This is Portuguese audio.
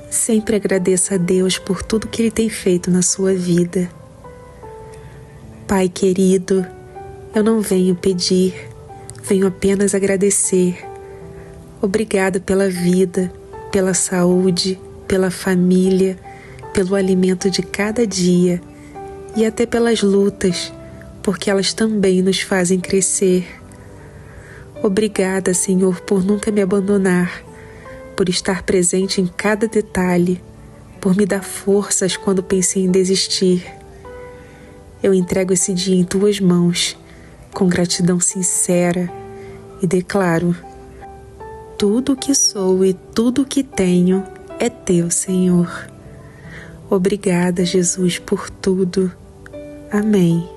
Sempre agradeça a Deus por tudo que Ele tem feito na sua vida. Pai querido, eu não venho pedir, venho apenas agradecer. Obrigada pela vida, pela saúde, pela família, pelo alimento de cada dia e até pelas lutas, porque elas também nos fazem crescer. Obrigada, Senhor, por nunca me abandonar, por estar presente em cada detalhe, por me dar forças quando pensei em desistir. Eu entrego esse dia em Tuas mãos, com gratidão sincera, e declaro: tudo o que sou e tudo o que tenho é Teu, Senhor. Obrigada, Jesus, por tudo. Amém.